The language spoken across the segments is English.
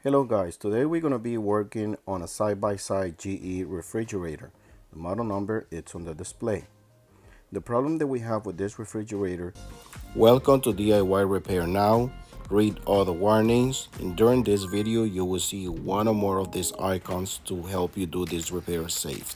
Hello guys, today we're going to be working on a side-by-side GE refrigerator. The model number it's on the display. The problem that we have with this refrigerator. Welcome to DIY Repair Now. Read all the warnings, and during this video you will see one or more of these icons to help you do this repair safe.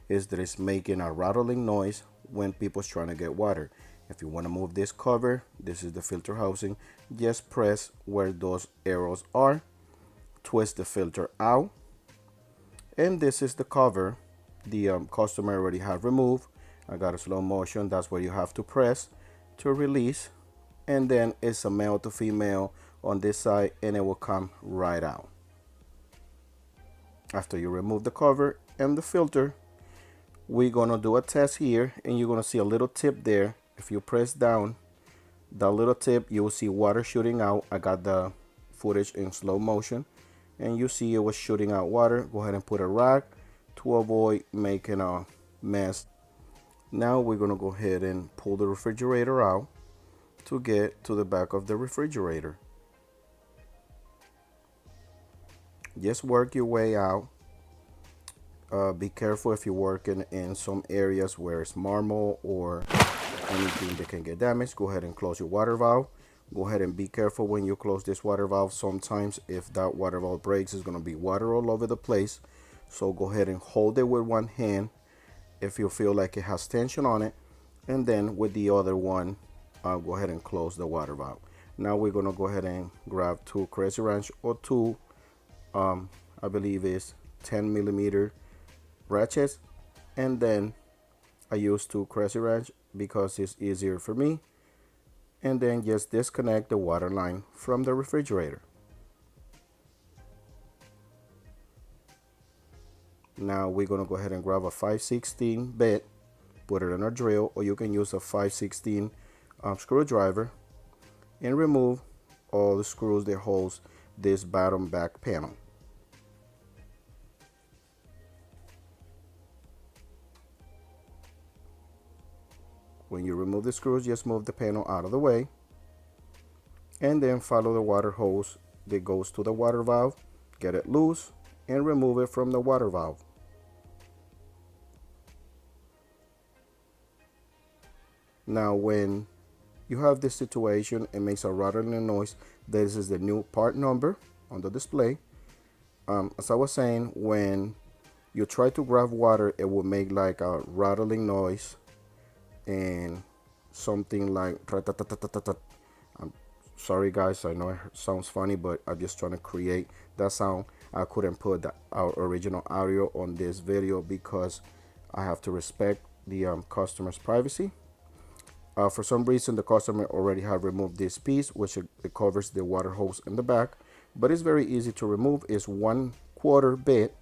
Is that it's making a rattling noise when people's trying to get water. If you want to move this cover, this is the filter housing, just press where those arrows are, twist the filter out, and this is the cover the customer already have removed. I got a slow motion, that's where you have to press to release, and then it's a male to female on this side and it will come right out. After you remove the cover and the filter, we're gonna do a test here, and you're gonna see a little tip there. If you press down that little tip, you will see water shooting out. I got the footage in slow motion and you see it was shooting out water. Go ahead and put a rag to avoid making a mess. Now we're gonna go ahead and pull the refrigerator out to get to the back of the refrigerator. Just work your way out. Be careful if you're working in some areas where it's marble or anything that can get damaged. Go ahead and close your water valve. Go ahead and be careful when you close this water valve. Sometimes if that water valve breaks, it's going to be water all over the place. So go ahead and hold it with one hand if you feel like it has tension on it, and then with the other one, go ahead and close the water valve. Now we're going to go ahead and grab two crazy wrench or two, I believe is 10mm ratchets, and then I use two crazy wrench because it's easier for me, and then just disconnect the water line from the refrigerator. Now we're going to go ahead and grab a 5/16 bit, put it in a drill, or you can use a 5/16 screwdriver, and remove all the screws that holds this bottom back panel. When you remove the screws, just move the panel out of the way, and then follow the water hose that goes to the water valve, get it loose, and remove it from the water valve. Now when you have this situation, it makes a rattling noise. This is the new part number on the display. As I was saying, when you try to grab water, it will make like a rattling noise and something like I'm sorry guys, I know it sounds funny, but I'm just trying to create that sound. I couldn't put our original audio on this video because I have to respect the customer's privacy. For some reason the customer already have removed this piece, which it covers the water hose in the back, but it's very easy to remove. It's 1/4 bit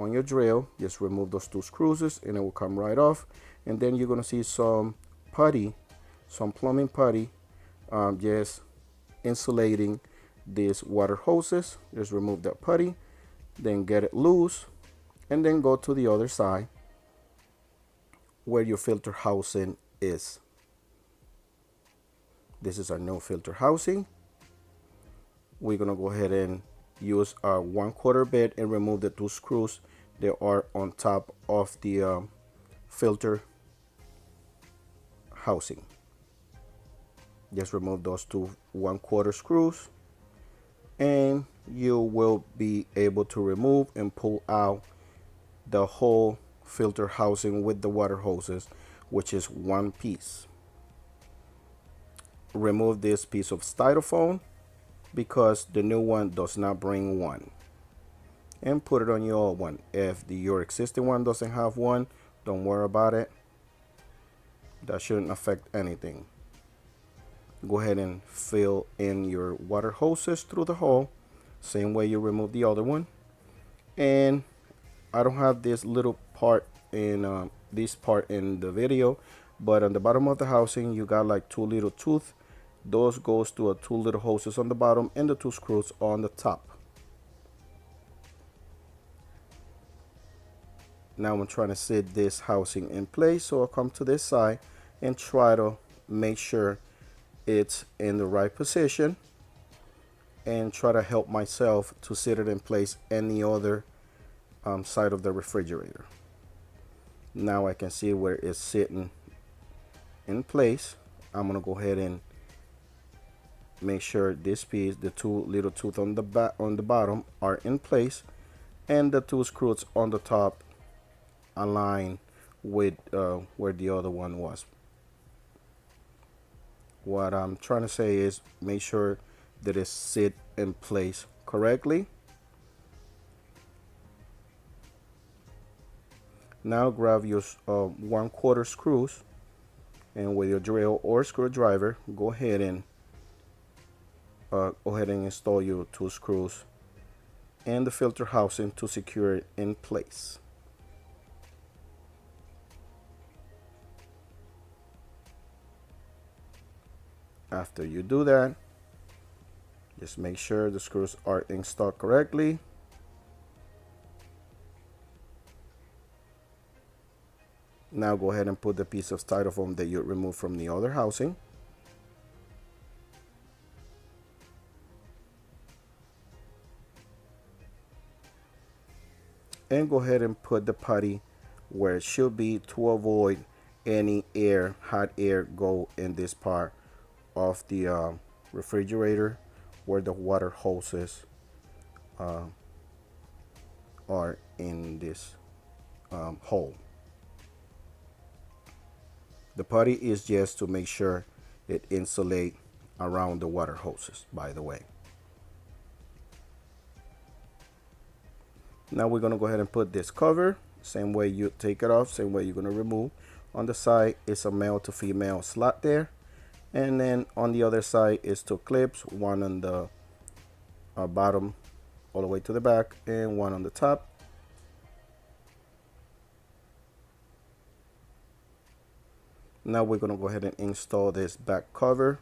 on your drill. Just remove those two screws and it will come right off. And then you're gonna see some putty, some plumbing putty, just insulating these water hoses. Just remove that putty, then get it loose, and then go to the other side where your filter housing is. This is our new filter housing. We're gonna go ahead and use our 1/4 bit and remove the two screws that are on top of the filter housing. Just remove those two 1/4 screws, and you will be able to remove and pull out the whole filter housing with the water hoses, which is one piece. Remove this piece of styrofoam because the new one does not bring one, and put it on your old one. If your existing one doesn't have one, don't worry about it. That shouldn't affect anything. Go ahead and fill in your water hoses through the hole, same way you remove the other one. And I don't have this little part in this part in the video, but on the bottom of the housing you got like two little tooth. Those goes to two little hoses on the bottom and the two screws on the top. Now I'm trying to set this housing in place, so I'll come to this side and try to make sure it's in the right position. and try to help myself to sit it in place any other side of the refrigerator. Now I can see where it's sitting in place. I'm gonna go ahead and make sure this piece, the two little tooth on the bottom are in place, and the two screws on the top align with where the other one was. What I'm trying to say is make sure that it sit in place correctly. Now grab your 1/4 screws, and with your drill or screwdriver, go ahead and install your two screws and the filter housing to secure it in place. After you do that, just make sure the screws are installed correctly. Now go ahead and put the piece of styrofoam that you removed from the other housing. And go ahead and put the putty where it should be to avoid any hot air go in this part of the refrigerator where the water hoses are in this hole. The putty is just to make sure it insulate around the water hoses, by the way. Now we're gonna go ahead and put this cover. Same way you take it off, same way you're gonna remove. On the side is a male to female slot there. And then on the other side is two clips, one on the bottom all the way to the back and one on the top. Now we're gonna go ahead and install this back cover.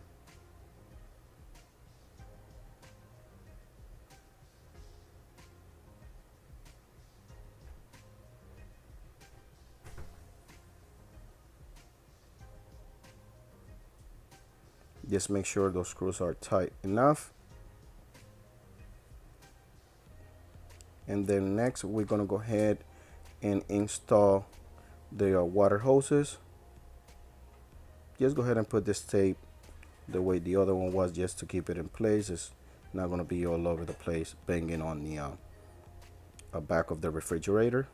Just make sure those screws are tight enough. And then next we're gonna go ahead and install the water hoses. Just go ahead and put this tape the way the other one was, just to keep it in place. It's not gonna be all over the place banging on the back of the refrigerator.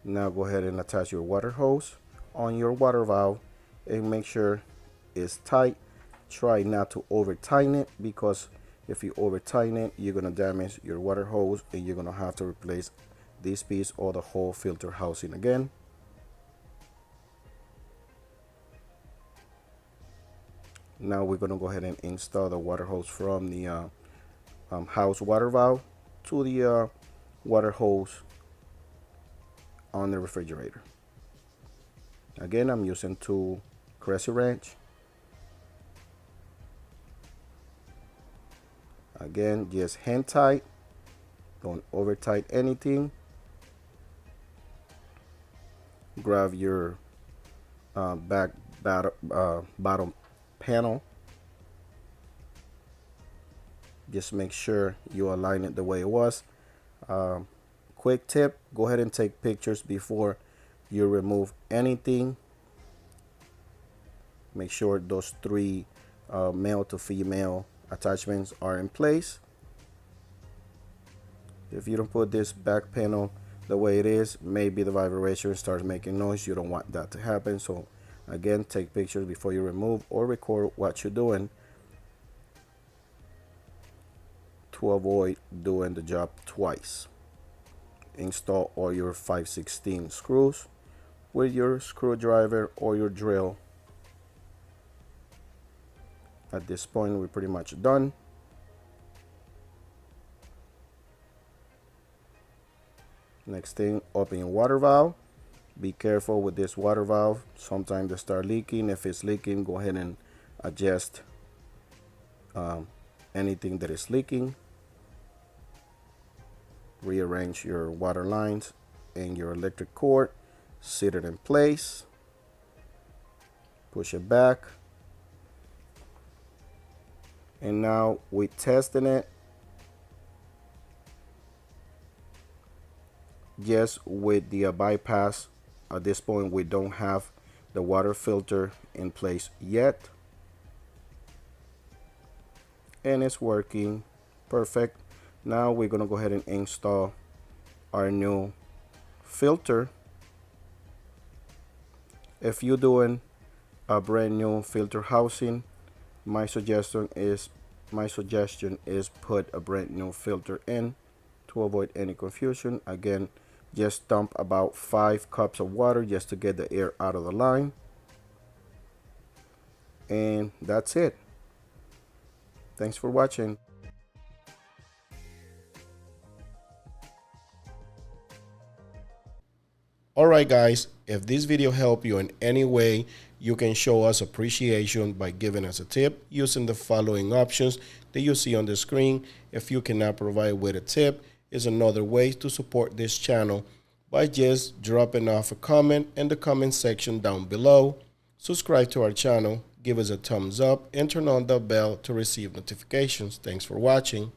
Now go ahead and attach your water hose on your water valve and make sure it's tight. Try not to over tighten it, because if you over tighten it, you're gonna damage your water hose and you're gonna have to replace this piece or the whole filter housing again. Now we're gonna go ahead and install the water hose from the house water valve to the water hose on the refrigerator. Again, I'm using two Cressy wrench. Again, just hand tight, don't over tight anything. Grab your bottom panel. Just make sure you align it the way it was. Quick tip, go ahead and take pictures before you remove anything. Make sure those three male to female attachments are in place. If you don't put this back panel the way it is, maybe the vibration starts making noise. You don't want that to happen. So again, take pictures before you remove, or record what you're doing to avoid doing the job twice. Install all your 5/16 screws with your screwdriver or your drill. At this point, we're pretty much done. Next thing, open your water valve. Be careful with this water valve. Sometimes they start leaking. If it's leaking, go ahead and adjust anything that is leaking. Rearrange your water lines and your electric cord. Sit it in place. Push it back. And now we're testing it just with the bypass. At this point, we don't have the water filter in place yet, and it's working perfect. Now we're gonna go ahead and install our new filter. If you're doing a brand new filter housing, my suggestion is put a brand new filter in to avoid any confusion. Again, just dump about 5 cups of water just to get the air out of the line, and that's it. Thanks for watching. Alright guys, if this video helped you in any way, you can show us appreciation by giving us a tip using the following options that you see on the screen. If you cannot provide with a tip, is another way to support this channel by just dropping off a comment in the comment section down below. Subscribe to our channel, give us a thumbs up, and turn on the bell to receive notifications. Thanks for watching.